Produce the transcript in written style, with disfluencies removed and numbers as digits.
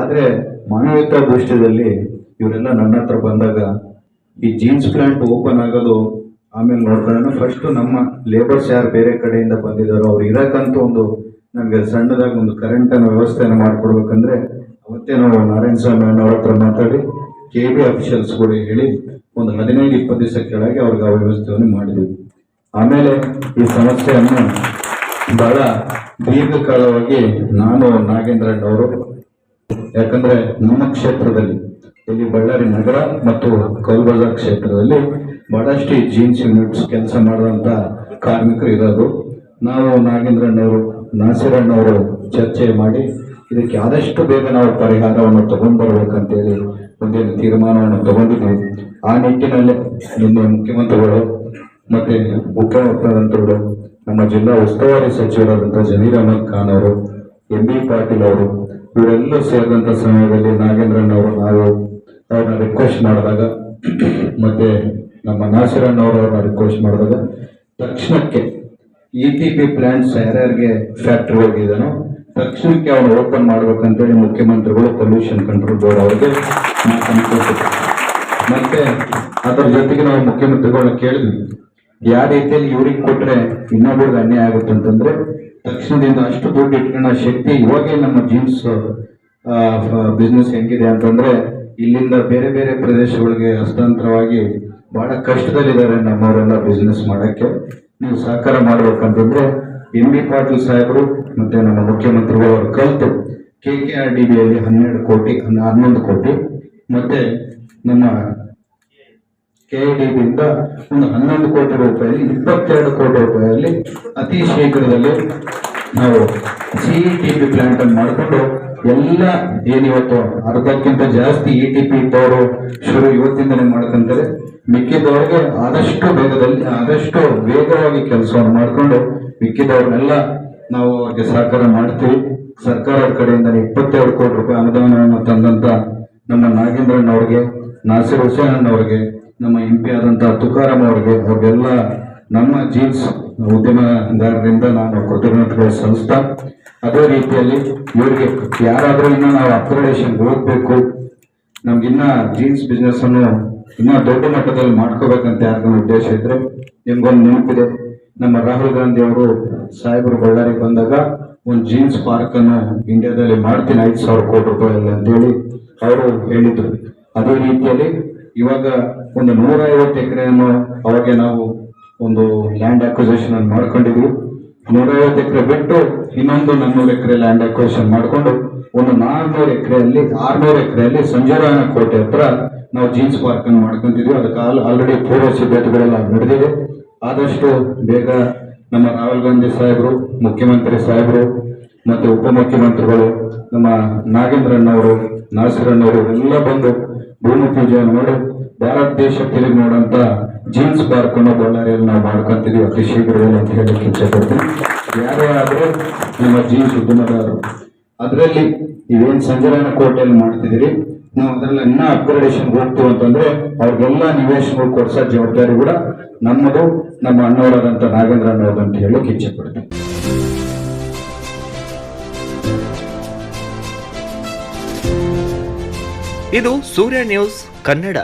ಆದ್ರೆ ಮಾನವೀಯತಾ ದೃಷ್ಟಿಯಲ್ಲಿ ಇವರೆಲ್ಲ ನನ್ನ ಹತ್ರ ಬಂದಾಗ ಈ ಜೀನ್ಸ್ ಪ್ಲಾಂಟ್ ಓಪನ್ ಆಗೋದು ಆಮೇಲೆ ನೋಡ್ಕೊಳ್ಳೋಣ. ಫಸ್ಟ್ ನಮ್ಮ ಲೇಬರ್ಸ್ ಯಾರು ಬೇರೆ ಕಡೆಯಿಂದ ಬಂದಿದ್ದಾರೋ ಅವ್ರು ಇರಕ್ಕಂತೂ ಒಂದು ನಮ್ಗೆ ಸಣ್ಣದಾಗಿ ಒಂದು ಕರೆಂಟ್ ಅನ್ನ ವ್ಯವಸ್ಥೆಯನ್ನು ಮಾಡ್ಕೊಡ್ಬೇಕಂದ್ರೆ ಅವತ್ತೇ ನಾವು ನಾರಾಯಣ ಸ್ವಾಮಿ ಅವ್ರ ಹತ್ರ ಮಾತಾಡಿ KB ಅಫಿಷಿಯಲ್ಸ್ ಕೂಡ ಹೇಳಿ ಒಂದು 15-20 ದಿವಸ ಕೆಳಗೆ ಅವ್ರಿಗೆ ಆ ವ್ಯವಸ್ಥೆಯನ್ನು ಮಾಡಿದ್ವಿ. ಆಮೇಲೆ ಈ ಸಮಸ್ಯೆಯನ್ನು ಬಹಳ ದೀರ್ಘಕಾಲವಾಗಿ ನಾನು ನಾಗೇಂದ್ರಣ್ಣವರು, ಯಾಕಂದ್ರೆ ನಮ್ಮ ಕ್ಷೇತ್ರದಲ್ಲಿ ಇಲ್ಲಿ ಬಳ್ಳಾರಿ ನಗರ ಮತ್ತು ಕೌಲ್ಬಜಾರ್ ಕ್ಷೇತ್ರದಲ್ಲಿ ಬಹಳಷ್ಟು ಜೀನ್ಸ್ ಯೂನಿಟ್ಸ್ ಕೆಲಸ ಮಾಡುವಂತ ಕಾರ್ಮಿಕರು ಇರೋದು. ನಾವು ನಾಗೇಂದ್ರಣ್ಣವರು ನಾಸಿರಣ್ಣವರು ಚರ್ಚೆ ಮಾಡಿ ಇದಕ್ಕೆ ಆದಷ್ಟು ಬೇಗ ನಾವು ಪರಿಹಾರವನ್ನು ತಗೊಂಡು ಬರ್ಬೇಕಂತೇಳಿ ಒಂದೇನು ತೀರ್ಮಾನವನ್ನು ತಗೊಂಡಿದ್ವಿ. ಆ ನಿಟ್ಟಿನಲ್ಲಿ ನಿನ್ನೆ ಮುಖ್ಯಮಂತ್ರಿಗಳು ಮತ್ತೆ ಉಪಮುಖ್ಯಮಂತ್ರಿಗಳು, ನಮ್ಮ ಜಿಲ್ಲಾ ಉಸ್ತುವಾರಿ ಸಚಿವರಾದಂತಹ ಜಮೀರ್ ಅಹಮದ್ ಖಾನ್ ಅವರು, MB ಪಾಟೀಲ್ ಅವರು ಇವರೆಲ್ಲ ಸೇರಿದಂತ ಸಮಯದಲ್ಲಿ ನಾಗೇಂದ್ರಣ್ಣವರು ನಾವು ಅವ್ರನ್ನ ರಿಕ್ವೆಸ್ಟ್ ಮಾಡಿದಾಗ ಮತ್ತೆ ನಮ್ಮ ನಾಸಿರಣ್ಣವರು ಅವ್ರನ್ನ ರಿಕ್ವೆಸ್ಟ್ ಮಾಡಿದಾಗ ತಕ್ಷಣಕ್ಕೆ ETP ಪ್ಲಾಂಟ್ಸ್ ಯಾರ್ಯಾರಿಗೆ ಫ್ಯಾಕ್ಟರಿ ಹೋಗಿದ್ದಾನೋ ತಕ್ಷಣಕ್ಕೆ ಅವನು ಓಪನ್ ಮಾಡ್ಬೇಕಂತೇಳಿ ಮುಖ್ಯಮಂತ್ರಿಗಳು ಪೊಲ್ಯೂಷನ್ ಕಂಟ್ರೋಲ್ ಬೋರ್ಡ್ ಅವರಿಗೆ ಮತ್ತೆ ಅದರ ಜೊತೆಗೆ ನಾವು ಮುಖ್ಯಮಂತ್ರಿಗಳನ್ನ ಕೇಳಿದ್ವಿ, ಯಾವ ರೀತಿಯಲ್ಲಿ ಇವ್ರಿಗೆ ಕೊಟ್ರೆ ಇನ್ನೊಬ್ಬರಿಗೆ ಅನ್ಯಾಯ ಆಗುತ್ತೆ ಅಂತಂದ್ರೆ ತಕ್ಷಣದಿಂದ ಅಷ್ಟು ದುಡ್ಡು ಇಟ್ಕೊಳ್ಳೋ ಶಕ್ತಿ ಇವಾಗೇ ನಮ್ಮ ಜೀನ್ಸ್ ಬಿಸ್ನೆಸ್ ಹೆಂಗಿದೆ ಅಂತಂದ್ರೆ ಇಲ್ಲಿಂದ ಬೇರೆ ಬೇರೆ ಪ್ರದೇಶಗಳಿಗೆ ಹಸ್ತಾಂತರವಾಗಿ ಬಹಳ ಕಷ್ಟದಲ್ಲಿದ್ದಾರೆ ನಮ್ಮವರೆಲ್ಲ ಬಿಸ್ನೆಸ್ ಮಾಡಕ್ಕೆ. ನೀವು ಸಹಕಾರ ಮಾಡ್ಬೇಕಂತಂದ್ರೆ MB ಪಾಟೀಲ್ ಸಾಹೇಬರು ಮತ್ತೆ ನಮ್ಮ ಮುಖ್ಯಮಂತ್ರಿಗಳು ಅವರು ಕಲಿತು KKRDBಯಲ್ಲಿ 11 ಕೋಟಿ ಮತ್ತೆ ನಮ್ಮ KIDBಯಿಂದ ಒಂದು 11 ಕೋಟಿ ರೂಪಾಯಿಯಲ್ಲಿ 22 ಕೋಟಿ ರೂಪಾಯಿಯಲ್ಲಿ ಅತಿ ಶೀಘ್ರದಲ್ಲಿ ನಾವು CETP ಪ್ಲಾಂಟ್ ಅನ್ನು ಮಾಡಿಕೊಂಡು ಎಲ್ಲ ಏನಿವತ್ತು ಅರ್ಧಕ್ಕಿಂತ ಜಾಸ್ತಿ ETP ಇದ್ದವರು ಶುರು ಇವತ್ತಿಂದಲೇ ಮಾಡ್ಕೊಂತಾರೆ. ಮಿಕ್ಕಿದವ್ರಿಗೆ ಆದಷ್ಟು ವೇಗವಾಗಿ ಕೆಲಸವನ್ನು ಮಾಡಿಕೊಂಡು ಮಿಕ್ಕಿದವ್ರನ್ನೆಲ್ಲ ನಾವು ಅವ್ರಿಗೆ ಸಹಕಾರ ಮಾಡ್ತೀವಿ. ಸರ್ಕಾರದ ಕಡೆಯಿಂದ 22 ಕೋಟಿ ರೂಪಾಯಿ ಅನುದಾನವನ್ನು ತಂದಂತ ನಮ್ಮ ನಾಗೇಂದ್ರಣ್ಣವ್ರಿಗೆ, ನಾಸಿರ್ ಹುಸೇನ್ ಅವ್ರಿಗೆ, ನಮ್ಮ MP ಆದಂತಹ ತುಕಾರಾಮ್ ಅವ್ರಿಗೆಲ್ಲ ನಮ್ಮ ಜೀನ್ಸ್ ಉದ್ಯಮದಾರರಿಂದ ನಾನು ಕೃತಜ್ಞತೆಗಳು ಸಲ್ಲಿಸ್ತಾ, ಅದೇ ರೀತಿಯಲ್ಲಿ ಇವರಿಗೆ ಯಾರಾದ್ರೂ ಇನ್ನ ನಾವು ಅಪ್ಗ್ರೇಡೇಷನ್ ಹೋಗ್ಬೇಕು, ನಮ್ಗಿನ್ನ ಜೀನ್ಸ್ ಬಿಸ್ನೆಸ್ ಅನ್ನು ಇನ್ನ ದೊಡ್ಡ ಮಟ್ಟದಲ್ಲಿ ಮಾಡ್ಕೋಬೇಕಂತ ಯಾರಿಗೊಂದು ಉದ್ದೇಶ ಇದ್ರೆ ನಿಮ್ಗೊಂದು ನೆನಪಿದೆ, ನಮ್ಮ ರಾಹುಲ್ ಗಾಂಧಿ ಅವರು ಸಾಹೇಬರು ಬಳ್ಳಾರಿಗೆ ಬಂದಾಗ ಒಂದು ಜೀನ್ಸ್ ಪಾರ್ಕ್ ಅನ್ನು ಇಂಡಿಯಾದಲ್ಲಿ ಮಾಡ್ತೀನಿ 5,000 ಕೋಟಿ ರೂಪಾಯಿ ಅಂತೇಳಿ ಅವರು ಹೇಳಿದ್ರು. ಅದೇ ರೀತಿಯಲ್ಲಿ ಇವಾಗ ಒಂದು 150 ಎಕರೆಯನ್ನು ಅವಾಗ ನಾವು ಒಂದು ಲ್ಯಾಂಡ್ ಅಕ್ವಿಸಿಷನ್ ಅನ್ನು ಮಾಡ್ಕೊಂಡಿದ್ವಿ. 150 ಎಕರೆ ಬಿಟ್ಟು ಇನ್ನೊಂದು 400 ಎಕರೆ ಲ್ಯಾಂಡ್ ಅಕ್ವಿಸಿಷನ್ ಮಾಡಿಕೊಂಡು ಒಂದು 600 ಎಕರೆಯಲ್ಲಿ ಸಂಜಯರಾಯನ ಕೋಟೆ ಹತ್ರ ನಾವು ಜೀನ್ಸ್ ಪಾರ್ಕ್ ಅನ್ನು ಮಾಡ್ಕೊಂತಿದ್ವಿ. ಅದಕ್ಕೆ ಆಲ್ರೆಡಿ ಪೂರ್ವ ಸಿದ್ಧತೆಗಳೆಲ್ಲ ನಡೆದಿದೆ. ಆದಷ್ಟು ಬೇಗ ನಮ್ಮ ರಾಹುಲ್ ಗಾಂಧಿ ಸಾಹೇಬರು, ಮುಖ್ಯಮಂತ್ರಿ ಸಾಹೇಬರು ಮತ್ತೆ ಉಪಮುಖ್ಯಮಂತ್ರಿಗಳು, ನಮ್ಮ ನಾಗೇಂದ್ರಣ್ಣವರು, ನಾಸಿರಣ್ಣವರು ಎಲ್ಲ ಬಂದು ಭೂಮಿ ಪೂಜೆಯನ್ನು ಮಾಡಿ ಭಾರತ ದೇಶ ತಿರುಗಿ ನೋಡಂತ ಜೀನ್ಸ್ ಪಾರ್ಕ್ ಅನ್ನು ಬಳ್ಳಾರಿಯಲ್ಲಿ ನಾವು ಮಾಡ್ಕೊಂತಿದ್ವಿ ಅತಿ ಶೀಘ್ರದಲ್ಲಿ ಅಂತ ಹೇಳಕ್ಕೆ ಇಚ್ಛೆ ಪಡ್ತೀನಿ. ಯಾರೇ ಆದ್ರೂ ನಮ್ಮ ಜೀನ್ಸ್ ಉದ್ಯಮದಾರರು ಅದರಲ್ಲಿ ಇವೇನ್ ಸಂಜಯರಾಯನ ಕೋಟೆಯಲ್ಲಿ ಮಾಡ್ತಿದ್ದೀರಿ, ನಾವು ಅದರಲ್ಲಿ ಇನ್ನ ಅಪ್ಗ್ರೇಡೇಷನ್ ಹೋಗ್ತೀವಿ ಅಂತಂದ್ರೆ ಅವ್ರಿಗೆಲ್ಲ ನಿವೇಶನಗಳು ಕೊಡ್ಸೋ ಜವಾಬ್ದಾರಿ ಕೂಡ ನಮ್ಮದು, ನಮ್ಮ ಅಣ್ಣವರಾದಂತ ನಾಗೇಂದ್ರಣ್ಣವ್ರದ್ದು ಅಂತ ಹೇಳಕ್ಕೆ ಇಚ್ಛೆ ಪಡ್ತೀನಿ. ಇದು ಸೂರ್ಯ ನ್ಯೂಸ್ ಕನ್ನಡ.